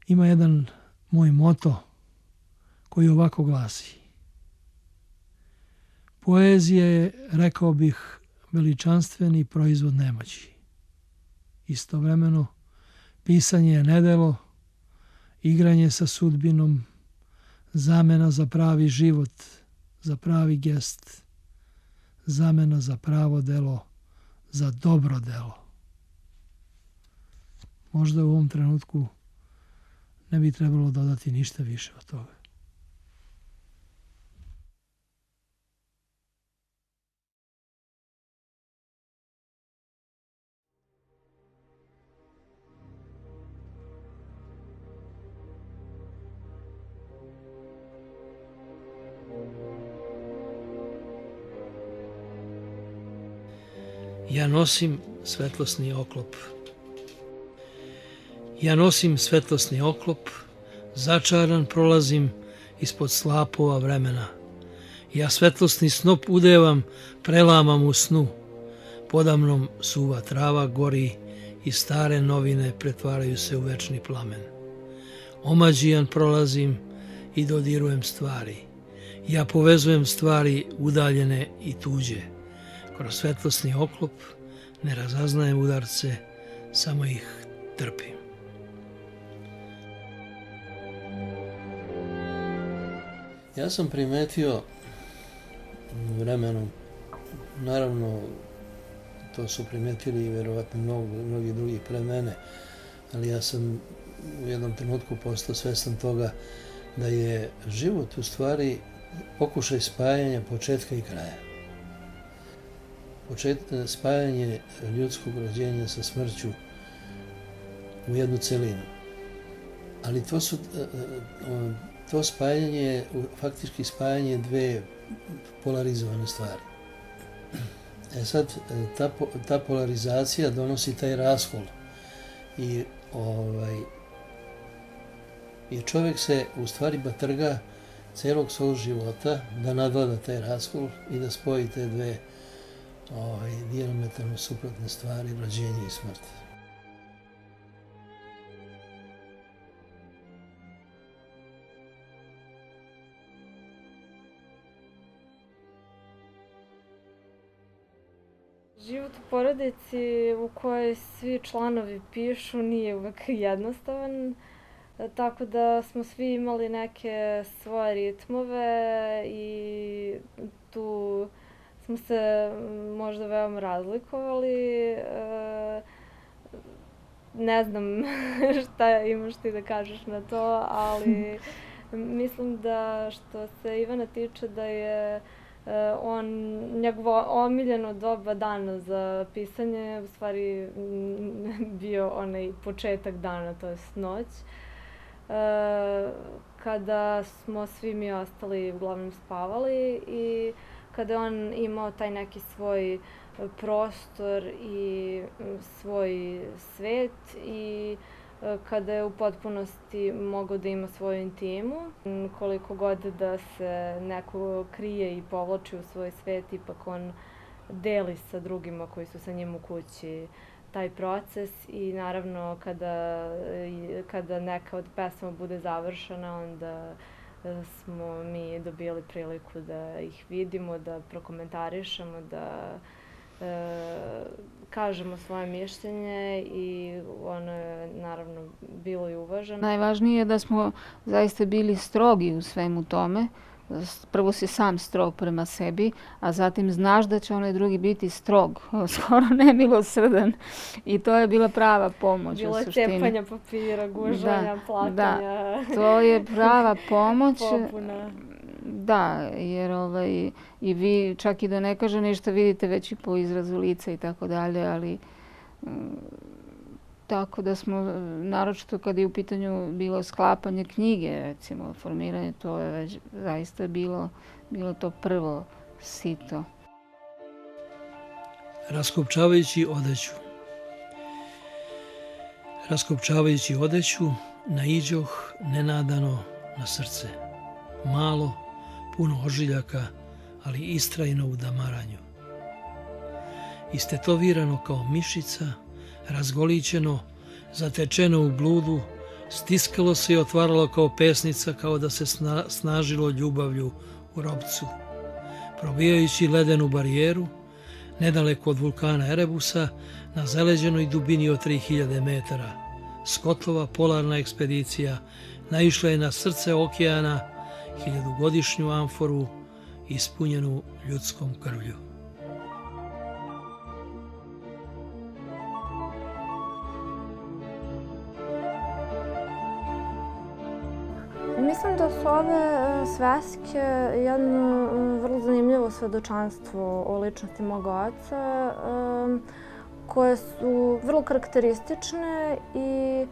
Ima jedan moj moto koji ovako glasi: poezija je, rekao bih, veličanstveni proizvod nemoći. Istovremeno, pisanje je nedelo, igranje sa sudbinom, zamena za pravi život, za pravi gest, zamena za pravo delo, za dobro delo. Možda u ovom trenutku ne bi trebalo dodati ništa više od toga. Ja nosim svetlosni oklop. Ja nosim svetlosni oklop, začaran prolazim ispod slapova vremena. Ja svetlosni snop udevam, prelamam u snu. Podamnom suva trava gori i stare novine pretvaraju se u večni plamen. Omađijan prolazim i dodirujem stvari. Ja povezujem stvari udaljene i tuđe. Kroz svetlosni oklop ne razaznajem udarce, samo ih trpim. Ja sam primetio vremenom, naravno to su primetili i verovatno mnogi drugi pre mene, ali ja sam u jednom trenutku postao svestan toga da je život u stvari pokušaj spajanja početka i kraja. Spajanje ljudskog rođenja sa smrću u jednu celinu. Ali to spajanje je faktički spajanje dve polarizovane stvari. Sad, ta polarizacija donosi taj raskol i čovjek se u stvari batrga celog svog života da nadvlada taj raskol i da spoji te dve dijametralno suprotne stvari, rođenje i smrt. Život u porodici u kojoj svi članovi pišu nije uvek jednostavan, tako da smo svi imali neke svoje ritmove i tu smo se možda veoma razlikovali. Ne znam šta imaš ti da kažeš na to, ali mislim da što se Ivana tiče da je njegovo omiljeno doba dana za pisanje u stvari bio onaj početak dana, to jest noć, kada smo svi mi ostali uglavnom spavali i kada je on imao taj neki svoj prostor i svoj svet i kada je u potpunosti mogao da ima svoju intimu. Koliko god da se neko krije i povlači u svoj svet, ipak on deli sa drugima koji su sa njim u kući taj proces i naravno kada neka od pesama bude završena, onda smo mi dobili priliku da ih vidimo, da prokomentarišemo, da kažemo svoje mišljenje i ono je naravno bilo i uvaženo. Najvažnije je da smo zaista bili strogi u svemu tome. Prvo si sam strog prema sebi, a zatim znaš da će onaj drugi biti strog, skoro nemilosrdan. I to je bila prava pomoć. Bilo je cepanja papira, gužanja, platanja. Da, to je prava pomoć. Popuna. Da, jer i vi čak i da ne kaže ništa vidite već i po izrazu lica i tako dalje, ali tako da smo, naročito kad je u pitanju bilo sklapanje knjige, recimo formiranje, to je već zaista bilo to prvo sito. Raskopčavajući odeću, naiđoh nenadano na srce. Malo, puno ožiljaka, ali istrajno u damaranju. Istetovirano kao mišica, razgolićeno, zatečeno u bludu, Stiskalo se i otvaralo kao pesnica, kao da se snažilo ljubavlju u robcu. Probijajući ledenu barijeru, nedaleko od vulkana Erebusa, na zaleđenoj dubini od 3000 metara, Scottova polarna ekspedicija naišla je na srce okeana, 1000-godišnju amforu ispunjenu ljudskom krvlju. Mislim da su ove sveske jedno vrlo zanimljivo svedočanstvo o ličnosti mog oca, koje su vrlo karakteristične i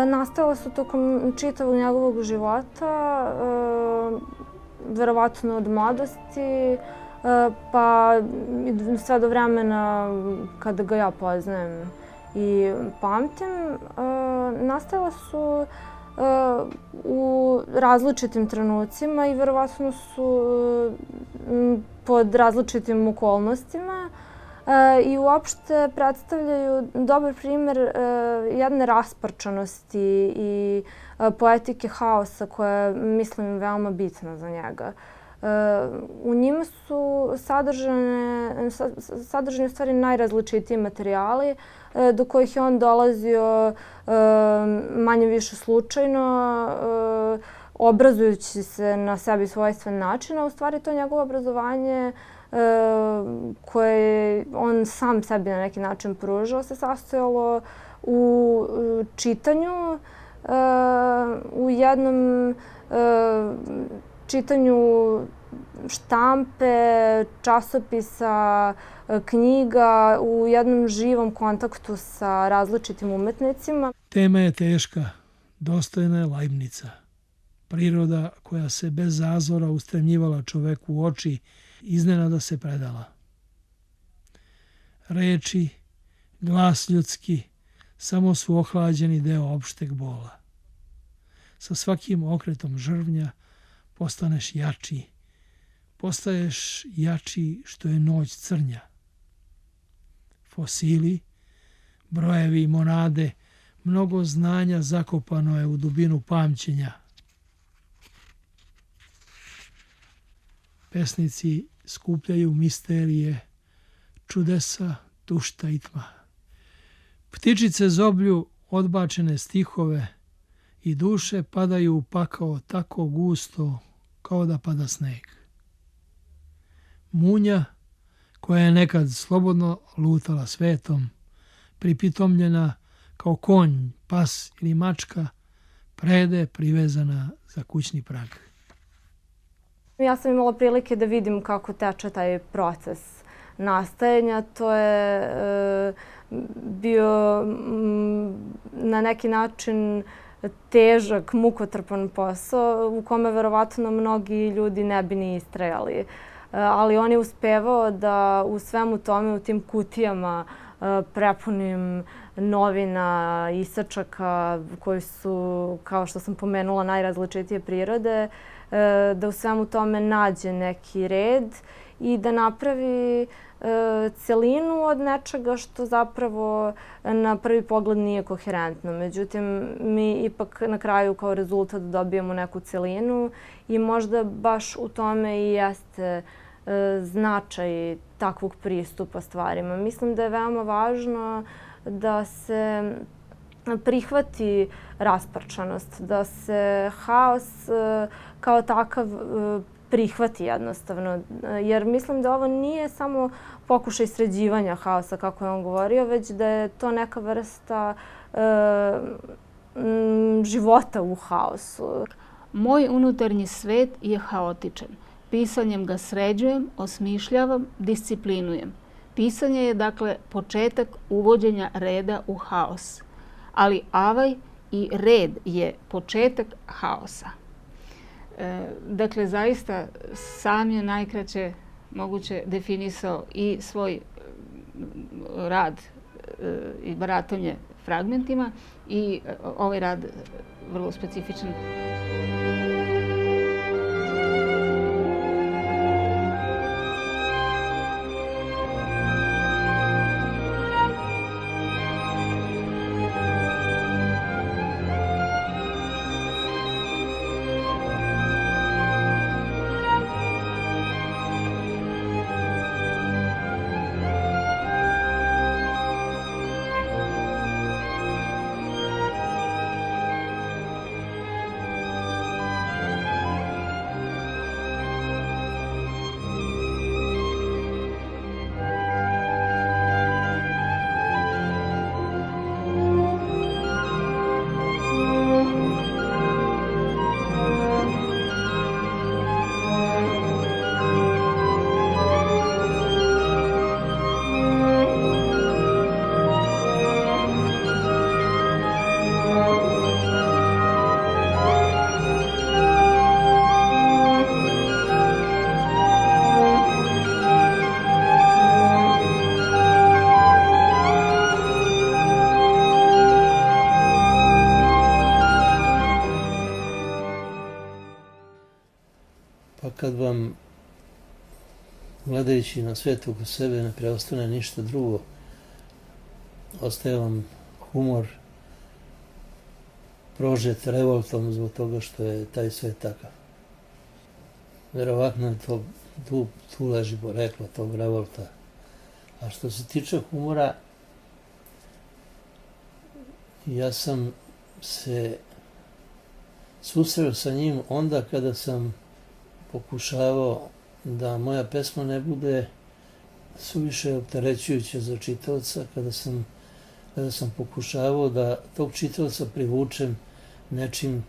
nastale su tokom čitavog njegovog života, verovatno od mladosti, pa sve do vremena kada ga ja poznajem i pamtim. Nastale su u različitim trenucima i verovatno su pod različitim okolnostima i uopšte predstavljaju dobar primer jedne rasparčanosti i poetike haosa koja je, mislim, veoma bitna za njega. U njima su sadržani u stvari najrazličitiji materijali do kojih je on dolazio manje više slučajno, obrazujući se na sebi svojstven način, a u stvari to njegovo obrazovanje koje on sam sebi na neki način pružao se sastojalo u čitanju, u jednom čitanju štampe, časopisa, knjiga, u jednom živom kontaktu sa različitim umetnicima. Tema je teška, dostojna je Leibnica. Priroda koja se bez zazora ustremljivala čoveku u oči, iznenada se predala. Reči, glas ljudski, samo su ohlađeni deo opšteg bola. Sa svakim okretom žrvnja postaneš jači, postaješ jači što je noć crnja. Fosili, brojevi i monade, mnogo znanja zakopano je u dubinu pamćenja. Pesnici skupljaju misterije, čudesa, tušta i tma. Ptičice zoblju odbačene stihove i duše padaju u pakao tako gusto kao da pada sneg. Munja, koja je nekad slobodno lutala svetom, pripitomljena kao konj, pas ili mačka, prede privezana za kućni prag. Ja sam imala prilike da vidim kako teče taj proces nastajanja. To je bio na neki način težak, mukotrpan posao u kome verovatno mnogi ljudi ne bi ni istrajali. Ali on je uspevao da u svemu tome, u tim kutijama prepunim novina, isačaka koji su, kao što sam pomenula, najrazličitije prirode, da u svemu tome nađe neki red i da napravi celinu od nečega što zapravo na prvi pogled nije koherentno. Međutim, mi ipak na kraju kao rezultat dobijemo neku celinu i možda baš u tome i jeste značaj takvog pristupa stvarima. Mislim da je veoma važno da se prihvati rasparčanost, da se haos kao takav prihvati jednostavno. Jer mislim da ovo nije samo pokušaj sređivanja haosa, kako je on govorio, već da je to neka vrsta života u haosu. Moj unutarnji svet je haotičan. Pisanjem ga sređujem, osmišljavam, disciplinujem. Pisanje je, dakle, početak uvođenja reda u haos. Ali avaj i red je početak haosa. Dakle, zaista sam je najkraće moguće definisao i svoj rad i baratanje fragmentima i ovaj rad vrlo specifičan. gledajući na svet oko sebe ne preostane ništa drugo. Ostaje vam humor prožet revoltom zbog toga što je taj svet takav. Verovatno je to, tu leži poreklo tog revolta. A što se tiče humora, ja sam se susreo sa njim onda kada sam pokušavao da moja pesma ne bude suviše opterećujuća za čitaoca, kada sam pokušavao da tog čitaoca privučem nečim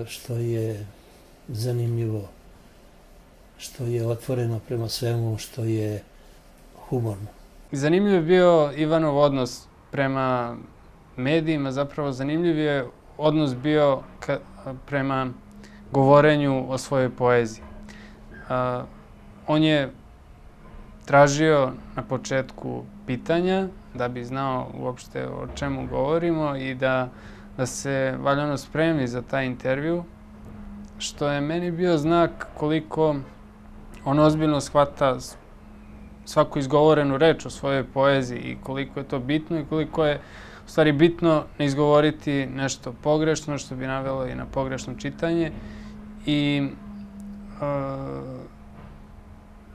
što je zanimljivo, što je otvoreno prema svemu, što je humorno. Zanimljiv je bio Ivanov odnos prema medijima, zapravo zanimljiv je odnos bio prema govorenju o svojoj poeziji. On je tražio na početku pitanja da bi znao uopšte o čemu govorimo i da se valjano spremi za taj intervju, što je meni bio znak koliko on ozbiljno shvata svaku izgovorenu reč o svojoj poeziji i koliko je to bitno i koliko je u stvari bitno ne izgovoriti nešto pogrešno, što bi navelo i na pogrešno čitanje. I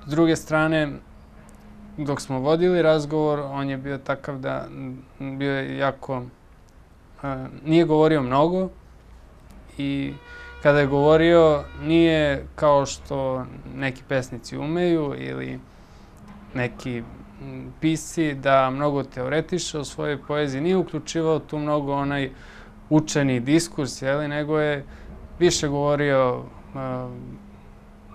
s druge strane, dok smo vodili razgovor, on je bio takav da bio je jako... Nije govorio mnogo i kada je govorio nije kao što neki pesnici umeju ili neki pisci da mnogo teoretiše o svojoj poeziji. Nije uključivao tu mnogo onaj učeni diskurs, nego je više govorio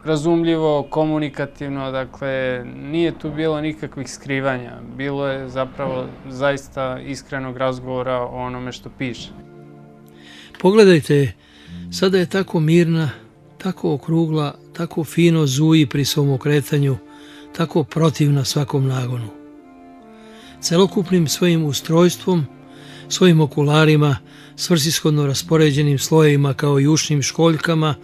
razumljivo, komunikativno, dakle nije tu bilo nikakvih skrivanja. Bilo je zapravo zaista iskrenog razgovora o onome što piše. Pogledajte, sada je tako mirna, tako okrugla, tako fino zuji pri svom okretanju, tako protivna svakom nagonu. Celokupnim svojim ustrojstvom, svojim okularima, svrsishodno raspoređenim slojevima kao i ušnim školjkama,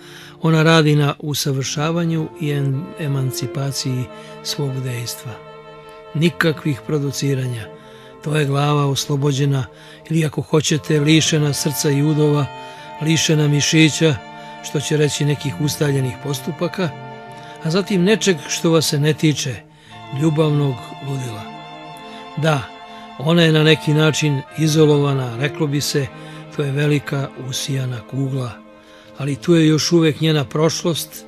ona radi na usavršavanju i emancipaciji svog dejstva. Nikakvih produciranja. To je glava oslobođena ili ako hoćete lišena srca i udova, lišena mišića, što će reći nekih ustaljenih postupaka, a zatim nečeg što vas se ne tiče, ljubavnog ludila. Da, ona je na neki način izolovana, reklo bi se, to je velika usijana kugla, ali tu je još uvek njena prošlost,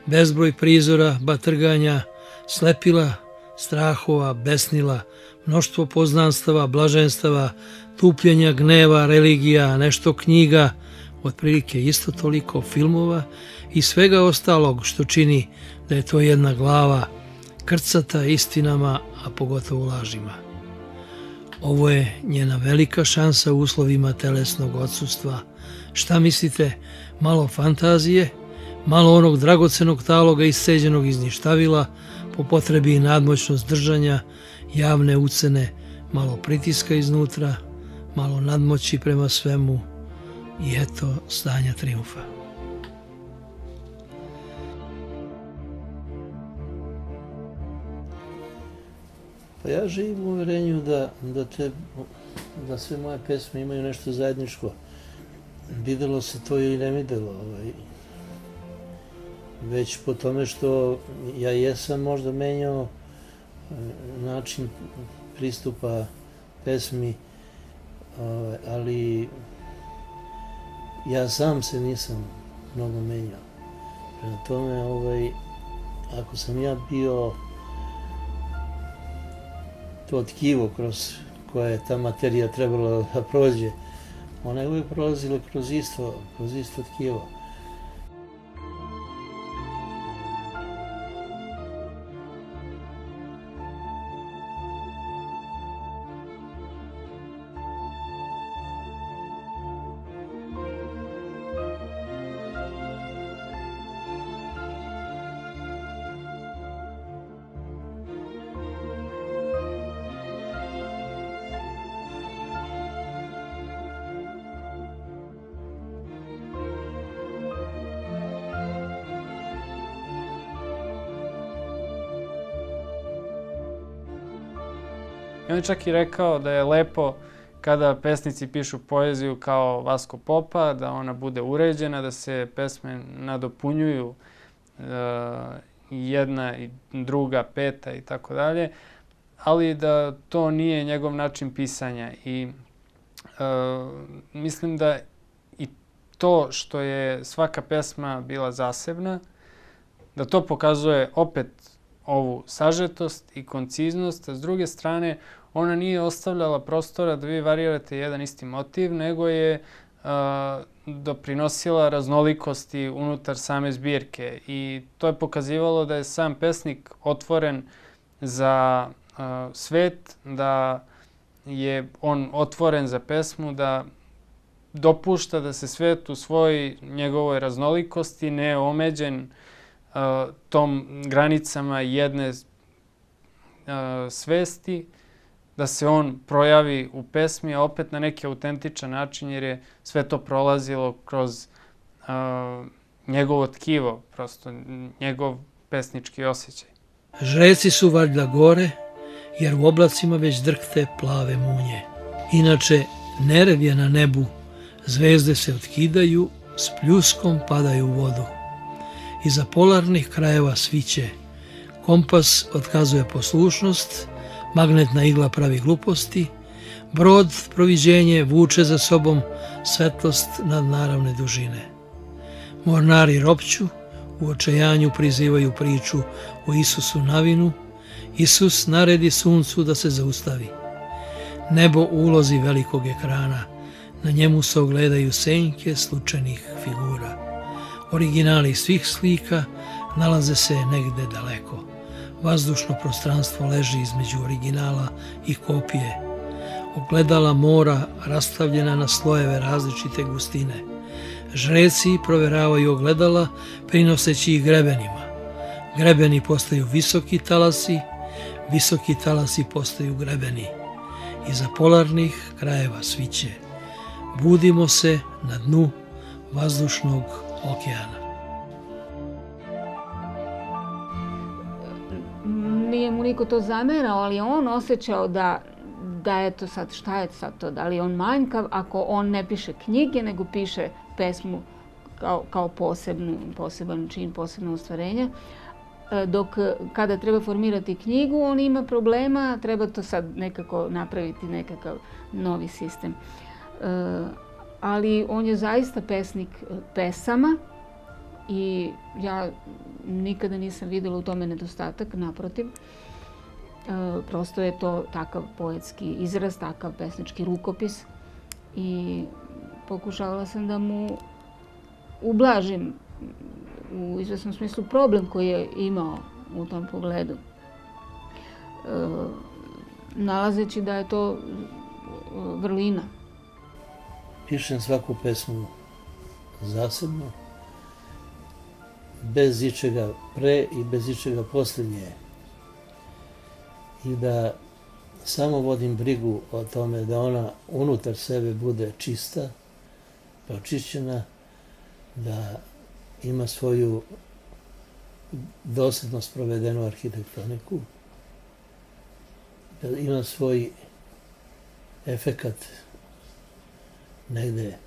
bezbroj prizora, batrganja, slepila, strahova, besnila, mnoštvo poznanstava, blaženstava, tupljenja, gneva, religija, nešto knjiga, otprilike isto toliko filmova i svega ostalog što čini da je to jedna glava, krcata istinama, a pogotovo lažima. Ovo je njena velika šansa u uslovima telesnog odsustva. Šta mislite, malo fantazije, malo onog dragocenog taloga isceđenog iz ništavila, po potrebi nadmoćnost držanja, javne ucene, malo pritiska iznutra, malo nadmoći prema svemu i eto stanja triumfa. Pa ja živim u uverenju da sve moje pesme imaju nešto zajedničko. Videlo se to ili ne videlo. Već po tome što ja jesam možda menjao način pristupa pesmi, ali ja sam se nisam mnogo menjao. Prema tome, ako sam ja bio to tkivo kroz koje je ta materija trebala da prođe, ona je uvijek prolazila kroz isto tkivo. I on je čak i rekao da je lepo kada pesnici pišu poeziju kao Vasko Popa, da ona bude uređena, da se pesme nadopunjuju jedna i druga, peta i tako dalje, ali da to nije njegov način pisanja. I mislim da i to što je svaka pesma bila zasebna, da to pokazuje opet ovu sažetost i konciznost, a s druge strane ona nije ostavljala prostora da vi varirate jedan isti motiv, nego je doprinosila raznolikosti unutar same zbirke. I to je pokazivalo da je sam pesnik otvoren za svet, da je on otvoren za pesmu, da dopušta da se svet u svojoj njegovoj raznolikosti, ne omeđen tom granicama jedne svesti, da se on projavi u pesmi, a opet na neki autentičan način, jer je sve to prolazilo kroz njegovo tkivo, prosto njegov pesnički osjećaj. Žreci su valjda gore, jer u oblacima već drhte plave munje. Inače, nerev je na nebu, zvezde se otkidaju, s pljuskom padaju u vodu. Iza polarnih krajeva sviće, kompas otkazuje poslušnost, magnetna igla pravi gluposti, brod proviđenje vuče za sobom svetlost nadnaravne dužine. Mornari ropću, u očajanju prizivaju priču o Isusu navinu, Isus naredi suncu da se zaustavi. Nebo u ulozi velikog ekrana, na njemu se ogledaju senke slučajnih figura. Originali svih slika nalaze se negde daleko. Vazdušno prostranstvo leži između originala i kopije. Ogledala mora rastavljena na slojeve različite gustine. Žreci proveravaju ogledala prinoseći ih grebenima. Grebeni postaju visoki talasi postaju grebeni. Iza polarnih krajeva sviće. Budimo se na dnu vazdušnog okeana. Nije mu niko to zamerao, ali je on osjećao da je to sad, šta je sad to, da li je on manjkav ako on ne piše knjige, nego piše pesmu kao poseban čin, posebno ostvarenje. Dok kada treba formirati knjigu, on ima problema, treba to sad nekako napraviti, nekakav novi sistem. Ali on je zaista pesnik pesama i ja nikada nisam vidjela u tome nedostatak, naprotiv. Prosto je to takav poetski izraz, takav pesnički rukopis i pokušavala sam da mu ublažim u izvesnom smislu problem koji je imao u tom pogledu. Nalazeći da je to vrlina. Pišem svaku pesmu zasebno, bez ičega pre i bez ičega posle nje. I da samo vodim brigu o tome da ona unutar sebe bude čista, pročišćena, da ima svoju dosljedno sprovedenu arhitektoniku, da ima svoj efekat negde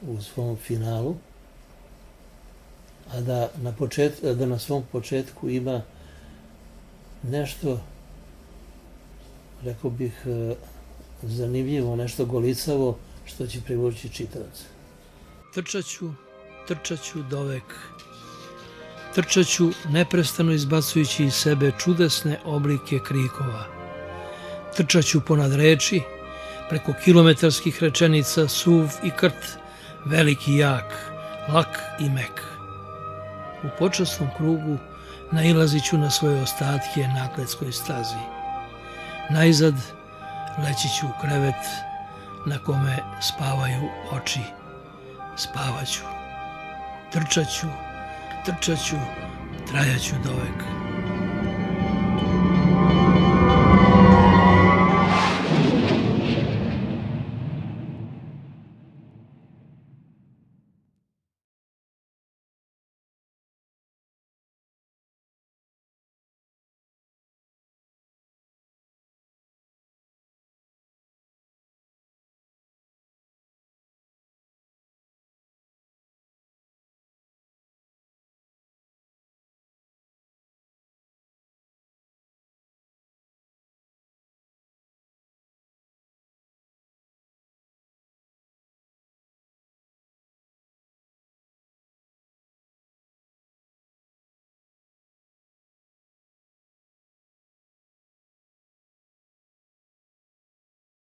u svom finalu, a da na svom početku ima nešto, rekao bih, zanimljivo, nešto golicavo što će privući čitavca. Trčaću dovek. Trčaću neprestano izbacujući iz sebe čudesne oblike krikova. Trčaću ponad reči, preko kilometarskih rečenica, suv i krt, veliki i jak, lak i mek. U počasnom krugu nailazit ću na svoje ostatke na atletskoj stazi. Najzad leći ću u krevet na kome spavaju oči. Spavaću. Trčaću, trajaću dovek.